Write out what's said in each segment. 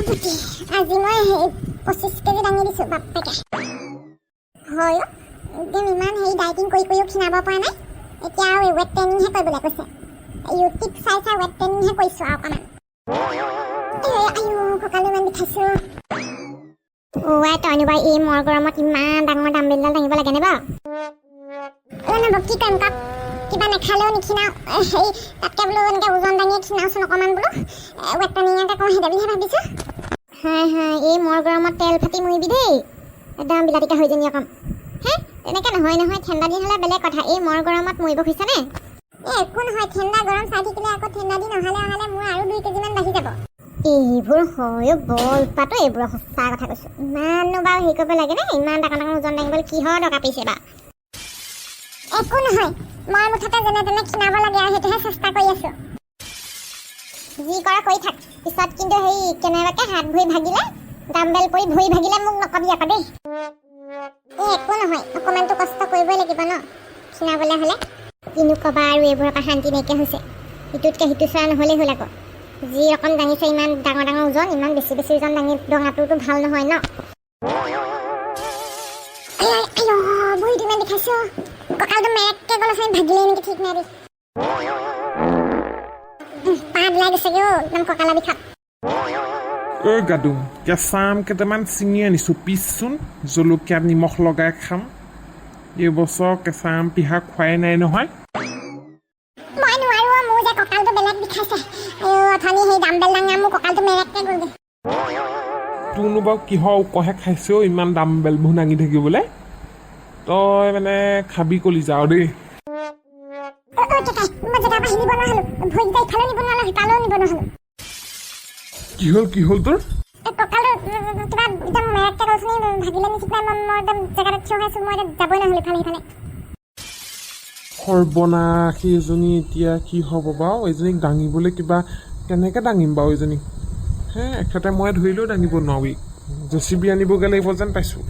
পুতি আজি মই 25 কেজি দাঙি দিছো বাপেকে হয় একদম ইমান হেৰি ডাইটিং কৰি খিনাব পৰা নাই এতিয়া আৰু ৱেট ট্ৰেইনিংহে কৰিবলৈ কৈছে ইউটিউব চাই ৱেট ট্ৰেইনিংহে কৰিছো আৰু অকণমান কঁকালো ইমান বিষাইছো তই বাৰু এই মৰ গৰমত ইমান ডাঙৰ দাম্বেলডাল দাঙিব লাগেনে বাৰু কি কৰিম কাক কিবা নেখালেও নিখিনাও হেৰি তাতকৈ বোলো এনেকৈ ওজন দাঙিয়ে খিনাওচোন অকণমান বোলো ৱেট ট্ৰেইনিংকে কওঁ সেই বুলিহে ভাবিছোঁ হয় এই মৰ গৰমত তেল ফাটি মৰিবি দেই একদম বিলাতিকা হৈ যেনি অকণ তেনেকৈ নহয় ঠাণ্ডা দিন হ'লে বেলেগ কথা এই মৰ গৰমত মৰিব খুজিছানে একো নহয় ঠাণ্ডা গৰম চাই থাকিলে আকৌ ঠাণ্ডা দিন অহালে মোৰ আৰু 2 কেজিমান বাঢ়ি যাব এইবোৰ হয় বৰ উৎপাতো এইবোৰৰ সঁচা কথা কৈছোঁ ইমাননো বাৰু হেৰি কৰিব লাগে নে ইমান ডাঙৰ ওজন দাঙিবলৈ কিহৰ দৰকাৰ পৰিছে বা একো নহয় মই মুঠতে যেনে তেনে খিনাব লাগে আৰু সেইটোহে চেষ্টা কৰি আছোঁ যি কৰা কৰি থাক পিছত কিন্তু সেই কেনেবাকৈ হাত ভৰি ভাগিলে ডাম্বেল পৰি ভৰি ভাগিলে মোক নকবি আকৌ দেই একো নহয় অকণমানতো কষ্ট কৰিবই লাগিব ন খিনাবলৈ হ'লে কিনো ক'বা আৰু এইবোৰৰ পৰা শান্তি নাইকিয়া হৈছে ইটোতকৈ সিটো চোৱা নহ'লেই হ'ল আকৌ যি ৰকম দাঙিছে ইমান ডাঙৰ ওজন ইমান বেছি ওজন দঙাটোতো ভাল নহয় ন ভৰিটো ইমান দেখাইছো কঁকালটো মেৰেককৈ গ'ল আছে ভাগিলে নেকি ঠিক নাই পাত ওলাই গৈছেগৈ একদম কঁকালৰ বিষাত গাদু কেঁচা আম কেইটামান ছিঙি আনিছোঁ পিছচোন জলকীয়া নিমখ লগাই খাম এইবছৰ কেঁচা আম পিহা খোৱাই নাই নহয় মই নোৱাৰো মোৰ যে কঁকালটো বেলেগ বিষাইছে অথনি সেই ডাম্বেল দাঙা মোৰ কঁকালটো মেৰেককৈ গ'লগৈ তোৰনো বাৰু কিহৰ উকহে খাইছেও ইমান ডাম্বেলবোৰ দাঙি থাকিবলৈ তই মানে খাবি কলি যাওঁ দেই কি হ'ল তোৰ সৰ্বনাশ এজনী এতিয়া কি হ'ব বাৰু এজনীক দাঙিবলৈ কিবা কেনেকৈ দাঙিম বাৰু এজনীক এখেতে মই ধৰিলেও দাঙিব নোৱাৰি জেচিবি আনিবগৈ লাগিব যেন পাইছোঁ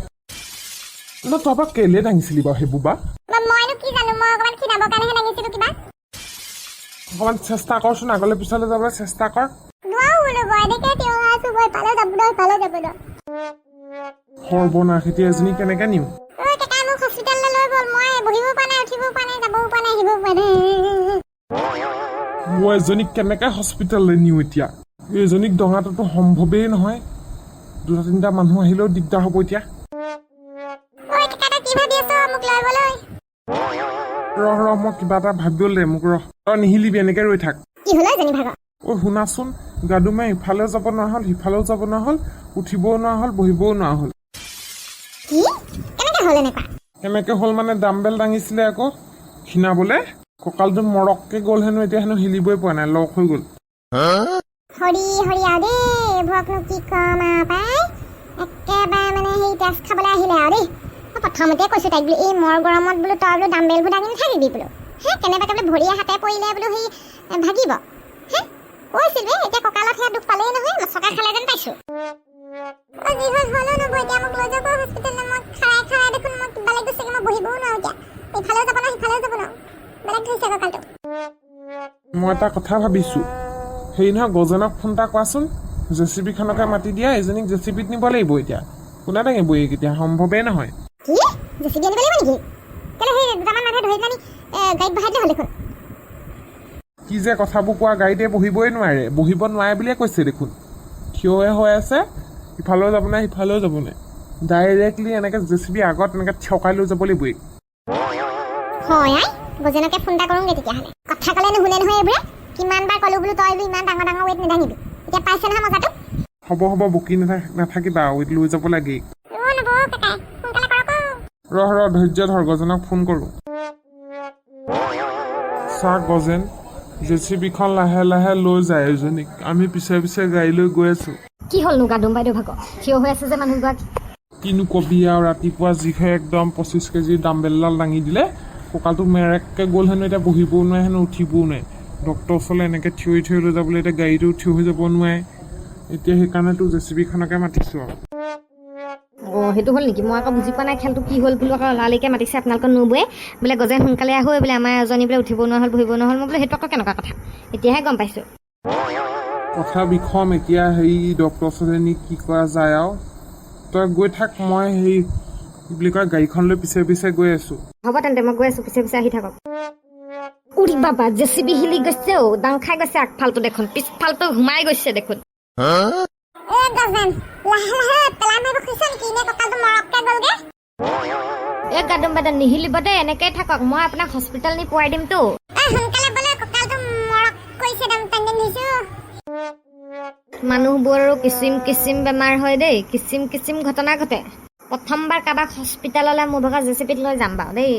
ন তই বাৰু কেলে দাঙিছিলি বাৰু সেইবোৰ বা অকণমান চেষ্টা কৰচোন আগলৈ পিছলৈ যাবলৈ চেষ্টা কৰ সৰ্বনাশ এতিয়া এজনী কেনেকৈ নিওঁ মই এজনীক কেনেকৈ হস্পিটেললৈ নিওঁ এতিয়া এজনীক দঙাটোতো সম্ভৱেই নহয় 2-3টা মানুহ আহিলেও দিগদাৰ হ'ব এতিয়া ৰহ মই কিবা এটা ভাবিবলৈ দে মোক ৰহ তই নিহিলিবি এনেকৈ ৰৈ থাক শুনাচোন গাদুমাই ইফালেও যাব নোৱাৰা হ'ল সিফালেও যাব নোৱাৰা হ'ল উঠিবও নোৱাৰা হ'ল বহিবও নোৱাৰা হ'ল কেনেকৈ হ'ল মানে ডাম্বেল দাঙিছিলে আকৌ খিনাবলৈ কঁকালটো মৰককৈ গ'ল হেনো এতিয়া হেনো হিলিবই পৰা নাই লক হৈ গ'ল প্ৰথমতে কৈছো তাইক বোলো এই মৰ গৰমত বোলো তই বোলো ডাম্বেলবোৰ দাঙি নাথাকিবি বোলো কেনেবাকৈ বোলো ভৰিয়ে হাতে পৰিলে বোলো সি ভাগিব কৈছিল এতিয়া কঁকালত সেয়া দুখ পালেই নহয় চকা খালে যেন পাইছো মই এটা কথা ভাবিছোঁ হেৰি নহয় গজনক ফোন এটা কৰাচোন জেচিবিখনকে মাতি দিয়া এজনীক জেচিবিত নিব লাগিব এতিয়া কোনে দাঙিব এইকেইটা সম্ভৱেই নহয় কি যে কথাবোৰ কোৱা গাড়ীতে বহিবই নোৱাৰে বহিব নোৱাৰে বুলিয়ে কৈছে দেখোন থিয়হে হৈ আছে ইফালেও যাব নাই সিফালেও যাব নাই ডাইৰেক্টলি এনেকৈ জেচিবি আগত এনেকৈ থিয়কাই লৈ যাব লাগিবই গজনকে ফোন এটা কৰোঁগৈ তেতিয়াহ'লে কথা ক'লে নুশুনে নহয় এইবোৰে কিমানবাৰ ক'লো বোলো তই ইমান ডাঙৰ ৱেট নেদাঙিবি এতিয়া পাইছে নহয় মজাটো হ'ব বকি নাথাকিবা ৱেট লৈ যাব লাগে ৰহ ধৈৰ্য ধৰ গজনক ফোন কৰোঁ চাওক গজেন জেচিবিখন লাহে লাহে লৈ যায় এজনীক আমি পিছে গাড়ী লৈ গৈ আছোঁ কি হ'লনো গাদুম বাইদেউ ভাগৰ থিয় হৈ আছে যে মানুহগৰাকী কিনো কবি আৰু ৰাতিপুৱা যিহে একদম 25 কেজি ডাম্বেলডাল দাঙি দিলে কঁকালটো মেৰেককৈ গ'ল হেনো এতিয়া বহিবও নোৱাৰে হেনো উঠিবও নোৱাৰে ডক্টৰৰ ওচৰলৈ এনেকৈ থিয় লৈ যাবলৈ এতিয়া গাড়ীটো থিয় হৈ যাব নোৱাৰে এতিয়া সেইকাৰণেতো জেচিবিখনকে মাতিছোঁ আৰু সেইটো হ'ল নেকি মই আকৌ বুজি পোৱা নাই খেলটো কি হ'ল বোলো আকৌ লালিকে মাতিছে আপোনালোকৰ নবৌয়ে বোলে গজেন সোনকালে আহোঁ বোলে আমাৰ এজনী বোলে উঠিব নোৱাৰা হ'ল বহিব নোৱাৰা হ'ল মই বোলে সেইটো আকৌ কেনেকুৱা কথা এতিয়াহে গম পাইছোঁ কথা বিষম এতিয়া হেৰি ডক্টৰ ওচৰলৈ নি কি কৰা যায় আৰু তই গৈ থাক মই হেৰি কি বুলি কয় গাড়ীখন লৈ পিছে পিছে গৈ আছোঁ হ'ব তেন্তে মই গৈ আছোঁ পিছে পিছে আহি থাকক উৰি বাবা জেচিবি হিলি গৈছে দাং খাই গৈছে আগফালটো দেখোন পিছফালটো ঘুমাই গৈছে দেখোন গজেন লাহে লাহে পেলাই মাৰিব খুজিছ নেকি নে কঁকালটো মৰককৈ গ'লগৈ এই গাদুম বাদা নিহিলিব দেই এনেকৈ থাকক মই আপোনাক হস্পিটেল নি পোৱাই দিমতো সোনকালে বোলে কঁকালটো মৰক কৰিছে দাম টানি নিছোঁ মানুহবোৰৰো কিচিম কিচিম বেমাৰ হয় দেই কিচিম কিচিম ঘটনা ঘটে প্ৰথমবাৰ কাৰোবাক হস্পিটেললৈ মোৰ ভাগৰ জেচিপিত লৈ যাম বাৰু দেই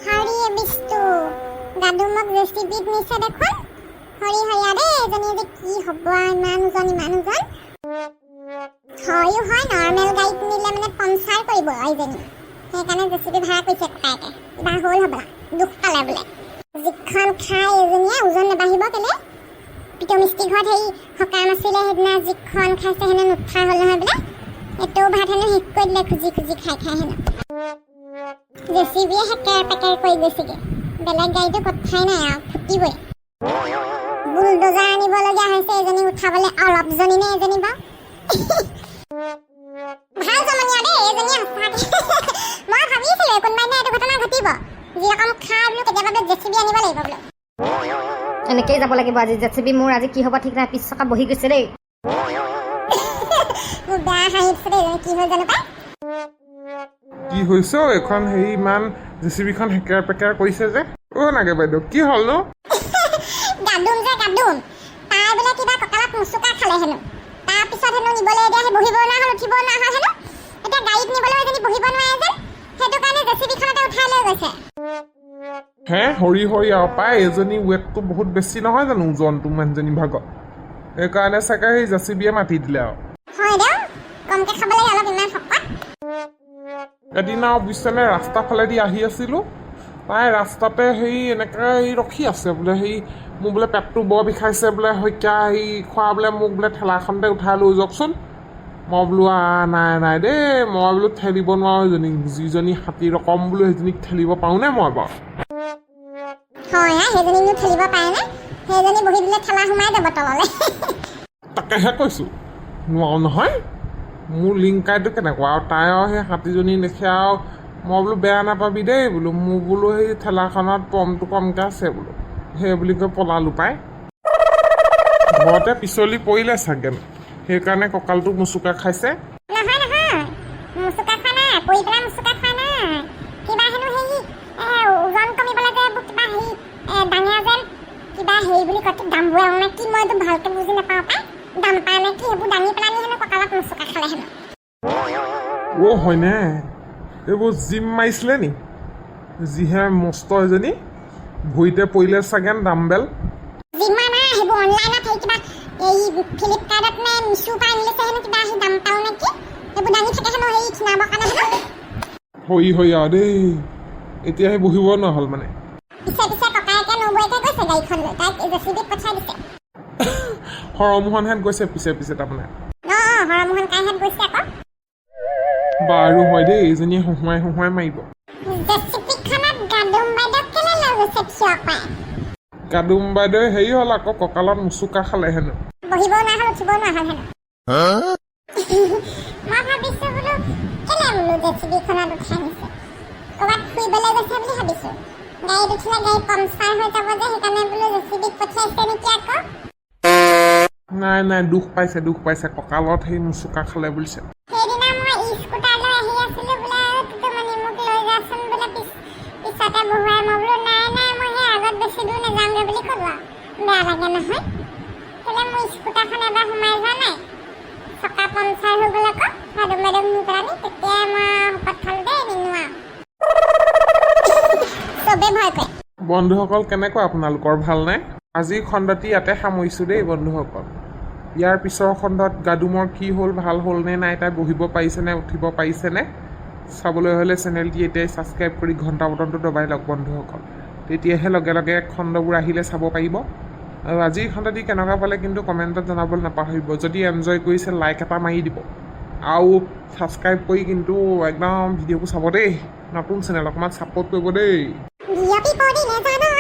হৰি বিষ্টু গাদুমক জেচিপিত নিছে দেখোন হৰি হৰিয়া দেই এজনী যে কি হ'ব ইমান ওজন হয়ো হয় নৰ্মেল গাড়ীত নিলে মানে পঞ্চাৰ কৰিব এইজনী সেইকাৰণে জেচিপি ভাড়া কৰিছে ককায়েকে কিবা হ'ল হ'বলা দুখ পালে বোলে যিখন খাই এজনীয়ে ওজন নাবাঢ়িব কেলে পিতমিষ্টি ঘৰত হেৰি সকাম আছিলে সেইদিনা যিখন খাইছে হেনে নুঠা হ'ল নহয় বোলে এইটোও ভাত হেনো শেষ কৰি দিলে খুজি খুজি খাই খাই হেনো জেচিবিয়ে হেকেৰ পেকেৰ কৰি গৈছেগৈ বেলেগ গাড়ীটো কথাই নাই আৰু ফুটিবই বুলডোজাৰ আনিবলগীয়া হৈছে এজনী উঠাবলৈ অলপজনী নে এজনী বাৰু ভাল জমনীয়া দেই এজনী সঁচাকৈ মই ভাবিছিলোঁ কোনোবাই নে এইটো ঘটনা ঘটিব যি ৰকম খা বোলো কেতিয়াবা বোলে জেচিবি আনিব লাগিব বোলো এনেকেই যাব লাগিব আজি জেচিবি মোৰ আজি কি হ'ব ঠিক নাই পিছ চকা বহি গৈছে দেই মোৰ বেয়া হাঁহি উঠিছে দেই কি হ'ল জানো পাই কি হৈছে এখন হেৰি ইমান জেচিবিখন হেকেৰ পেকেৰ কৰিছে যে নাগে বাইদেউ কি হ'ল নো গাদুম যে গাদুম তাই বোলে কিবা কঁকালত মুচুকা খালে হেনো তাৰপিছত হেনো নিবলৈ এতিয়া সেই বহিব নোৱাৰা হ'ল উঠিব নোৱাৰা হ'ল হেনো এতিয়া গাড়ীত নিবলৈ এজনী বহিব নোৱাৰে যেন সেইটো কাৰণে জেচিবিখনতে উঠাই লৈ গৈছে হে হৰি হৰি আৰু পাই এজনী ৱেটটো বহুত বেছি নহয় জানো ওজনটো মানুহজনী ভাগত সেইকাৰণে চাগে সেই জেচিবিয়ে মাতি দিলে আৰু হয় দেউ কমকৈ খাব লাগে অলপ ইমান শকত এদিন আৰু বুজিছেনে ৰাস্তা ফালেদি আহি আছিলোঁ তাই ৰাস্তাতে হেৰি এনেকৈ ৰখি আছে বোলে হেৰি মোৰ বোলে পেটটো বৰ বিষাইছে বোলে শইকীয়া হেৰি খোৱা বোলে মোক বোলে ঠেলাখনতে উঠাই লৈ যাওকচোন মই বোলো নাই নাই দেই মই বোলো ঠেলিব নোৱাৰোঁ এজনীক যিজনী হাতী ৰকম বোলো সেইজনীক ঠেলিব পাৰোঁনে মই বাৰু হয় সেইজনীকনো ঠেলিব পাৰেনে সেইজনী বহি দিলে ঠেলা সোমাই যাব তললৈ তাকেহে কৈছোঁ নোৱাৰোঁ নহয় মোৰ লিংকাইটো কেনেকুৱা আৰু তাই আৰু সেই হাতীজনী দেখে আৰু মই বোলো বেয়া নাপাবি দেই বোলো মোৰ বোলো সেই ঠেলাখনত পমটো কমকৈ আছে বোলো সেই বুলি কৈ পলালোঁ পাই ঘৰতে পিছলি পৰিলে চাগে সেইকাৰণে কঁকালটো মুচুকা খাইছে নহয় নহয় মুচুকা খোৱা নাই পৰি পেলাই মুচুকা খোৱা নাই কিবা হেনো হেৰি ওজন কমিবলৈ যে কিবা হেৰি ডাঙৰ যেন কিবা হেৰি বুলি কয় দামবোৰে নে কি মইতো ভালকৈ বুজি নাপাওঁ পাই দাম পায় নে কি সেইবোৰ দাঙি পেলাই হেনো কঁকালত মুচুকা খালে হেনো হয়নে এইবোৰ জিম মাৰিছিলে নি যিহে মস্ত এজনী ভৰিতে পৰিলে চাগে ডাম্বেল যিমান সেইবোৰ অনলাইনত হেৰি কিবা এই ফ্লিপকাৰ্টত নে মিছোৰ পৰা আনিলে হেনো কিবা সেই দাম পাওঁ নেকি সেইবোৰ দাঙি থাকে হেনো হেৰি খীণাবৰ কাৰণে হেনো হৈ আৰু দেই এতিয়া সেই বহিব নোৱাৰা হ'ল মানে পিছে পিছে ককায়েকে নবৌৱেকে গৈছে গাড়ীখন লৈ তাইক জেচিবিত পঠাই দিছে হৰমোহনহেঁত গৈছে পিছে পিছে তাৰমানে হৰমোহন কাইহঁত গৈছে আকৌ বাৰু হয় দেই এইজনীয়ে হুহুৱাই হুহুৱাই মাৰিব জেচিবিখনত গাদুম বাইদেউক কেলে লৈ গৈছে থিয় পাই গাদুম বাইদেউ হেৰি হ'ল আকৌ কঁকালত মুচুকা খালে হেনো বহিব নোৱাৰা হ'ল উঠিব নোৱাৰা হ'ল হেনো মই ভাবিছোঁ বোলো কেলে বোলো জেচিবিখনত উঠাই নিছে ক'ৰবাত ফুৰিবলৈ গৈছে বুলি ভাবিছোঁ গাড়ীত উঠিলে গাড়ী পামচাৰ হৈ যাব যে সেইকাৰণে বোলো জেচিবিক পঠিয়াইছে নেকি আকৌ নাই নাই দুখ পাইছে কঁকালত সেই মুচুকা খালে বুলিছে সেইদিনা মই স্কুটাৰ লৈ আহি আছিলোঁ বোলে তুতুমণি মোক লৈ যাচোন বোলে পিছতে বহুৱাই মই বোলো নাই মই সেই আগত বেছি দূৰ নাযাওঁগৈ বুলি ক'লোঁ আৰু বেয়া লাগে নহয় কেলে মোৰ স্কুটাৰখন এবাৰ সোমাই যোৱা নাই চকা পামচাৰ হৈ গ'ল আকৌ গাদুম বাইদেউক নি পেলানি তেতিয়াই মই শপত খালোঁ দেই নিনো আৰু চবেই ভয় কৰে বন্ধুসকল কেনেকুৱা আপোনালোকৰ ভালনে আজিৰ খণ্ডটি ইয়াতে সামৰিছোঁ দেই বন্ধুসকল ইয়াৰ পিছৰ খণ্ডত গাদুমৰ কি হ'ল ভাল হ'ল নে নাই তাই বহিব পাৰিছেনে উঠিব পাৰিছেনে চাবলৈ হ'লে চেনেলটি এতিয়াই ছাবস্ক্ৰাইব কৰি ঘণ্টা বটনটো দবাই লওক বন্ধুসকল তেতিয়াহে লগে লগে খণ্ডবোৰ আহিলে চাব পাৰিব আৰু আজিৰ খণ্ডটি কেনেকুৱা পালে কিন্তু কমেণ্টত জনাবলৈ নাপাহৰিব যদি এনজয় কৰিছে লাইক এটা মাৰি দিব আৰু ছাবস্ক্ৰাইব কৰি কিন্তু একদম ভিডিঅ'বোৰ চাব দেই নতুন চেনেল অকণমান ছাপোৰ্ট কৰিব দেই বিয়পি পৰি নেজানো